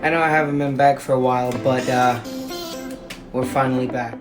I know I haven't been back for a while, but we're finally back.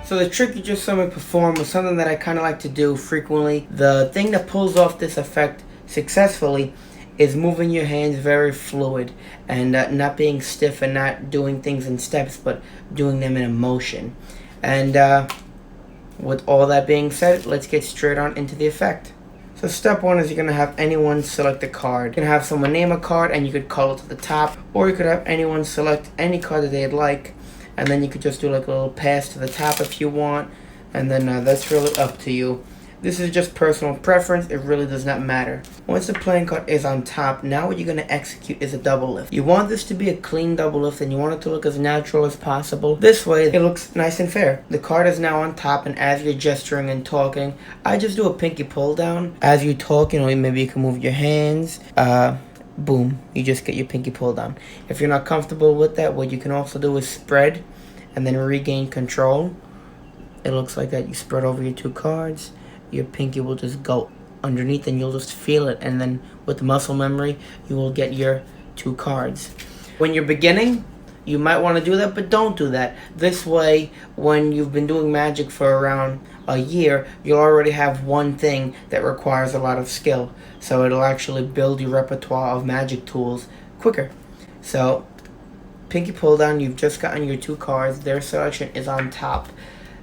So the trick you just saw me perform was something that I kind of like to do frequently. The thing that pulls off this effect successfully is moving your hands very fluid and not being stiff and not doing things in steps, but doing them in a motion. And with all that being said, let's get straight on into the effect. So step one is you're going to have anyone select a card. You can have someone name a card and you could call it to the top, or you could have anyone select any card that they'd like. And then you could just do like a little pass to the top if you want. And then that's really up to you. This is just personal preference. It really does not matter. Once the playing card is on top, now what you're going to execute is a double lift. You want this to be a clean double lift and you want it to look as natural as possible. This way it looks nice and fair. The card is now on top, and as you're gesturing and talking, I just do a pinky pull down. As you talk, maybe you can move your hands. Boom, you just get your pinky pull down. If you're not comfortable with that, what you can also do is spread and then regain control. It looks like that. You spread over your two cards, your pinky will just go underneath and you'll just feel it, and then with muscle memory you will get your two cards. When you're beginning, you might want to do that, but don't do that. This way, when you've been doing Magic for around a year, you'll already have one thing that requires a lot of skill. So it'll actually build your repertoire of Magic tools quicker. So, pinky pull down, you've just gotten your two cards. Their selection is on top.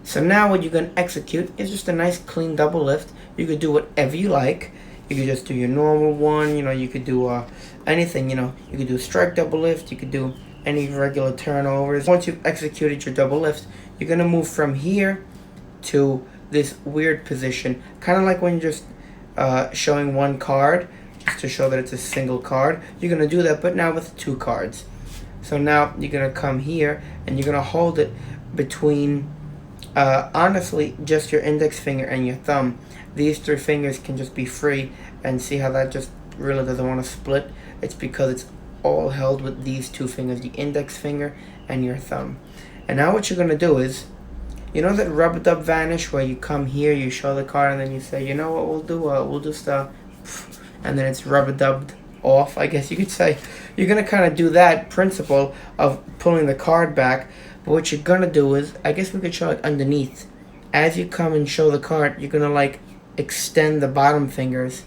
So now what you're going to execute is just a nice clean double lift. You could do whatever you like. You could just do your normal one. You could do anything. You could do a strike double lift. You could do any regular turnovers. Once you've executed your double lift, you're going to move from here to this weird position, kind of like when you're just showing one card, just to show that it's a single card. You're going to do that, but now with two cards. So now you're going to come here and you're going to hold it between honestly just your index finger and your thumb. These three fingers can just be free, and see how that just really doesn't want to split. It's because it's all held with these two fingers, the index finger and your thumb. And now what you're going to do is, that rub-a-dub vanish where you come here, you show the card, and then you say, what we'll do? We'll just, and then it's rub-a-dubbed off, I guess you could say. You're going to kind of do that principle of pulling the card back, but what you're going to do is, I guess we could show it underneath. As you come and show the card, you're going to, extend the bottom fingers,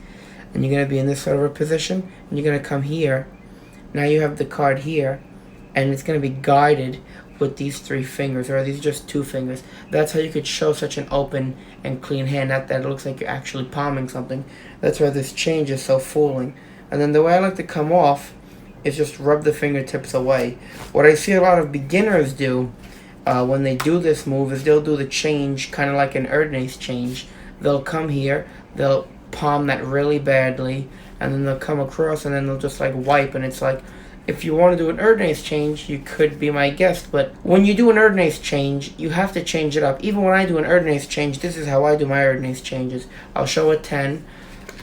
and you're going to be in this sort of a position, and you're going to come here. Now you have the card here, and it's going to be guided with these three fingers, or these are just two fingers. That's how you could show such an open and clean hand, not that it looks like you're actually palming something. That's why this change is so fooling. And then the way I like to come off is just rub the fingertips away. What I see a lot of beginners do when they do this move is they'll do the change kind of like an Erdnase change. They'll come here, they'll palm that really badly, and then they'll come across and then they'll just wipe, and it's like, if you want to do an Erdnase change, you could be my guest, but when you do an Erdnase change, you have to change it up. Even when I do an Erdnase change, this is how I do my Erdnase changes. I'll show a 10,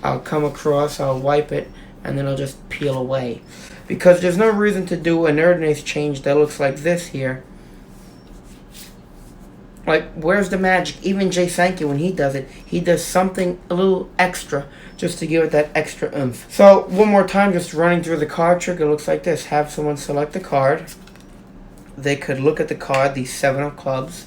I'll come across, I'll wipe it, and then I'll just peel away. Because there's no reason to do an Erdnase change that looks like this here. Where's the magic? Even Jay Sankey, when he does it, he does something a little extra just to give it that extra oomph. So, one more time, just running through the card trick, it looks like this. Have someone select the card. They could look at the card, the 7 of clubs.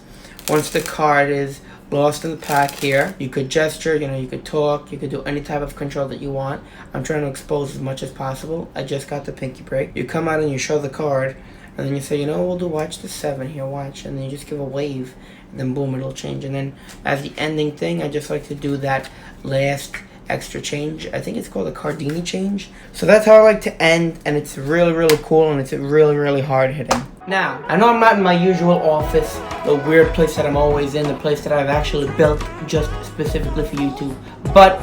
Once the card is lost in the pack here, you could gesture, you could talk, you could do any type of control that you want. I'm trying to expose as much as possible. I just got the pinky break. You come out and you show the card, and then you say, we'll do watch the 7 here, watch. And then you just give a wave, and then boom, it'll change. And then as the ending thing, I just like to do that last extra change. I think it's called a Cardini change. So that's how I like to end, and it's really, really cool, and it's really, really hard hitting. Now, I know I'm not in my usual office, the weird place that I'm always in, the place that I've actually built just specifically for YouTube, but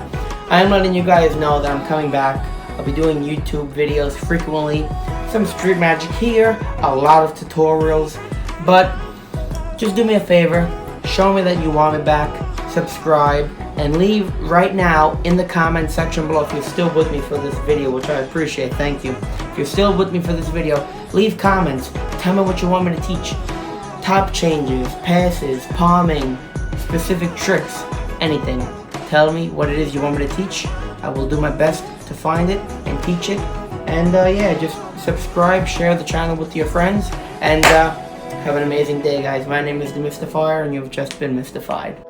I am letting you guys know that I'm coming back. I'll be doing YouTube videos frequently, some Street Magic here, a lot of tutorials, but just do me a favor, show me that you want me back, subscribe, And leave right now in the comment section below if you're still with me for this video, which I appreciate. Thank you. If you're still with me for this video, leave comments. Tell me what you want me to teach. Top changes, passes, palming, specific tricks, anything. Tell me what it is you want me to teach. I will do my best to find it and teach it. And yeah, just subscribe, share the channel with your friends, and have an amazing day, guys. My name is The Mystifier, and you've just been mystified.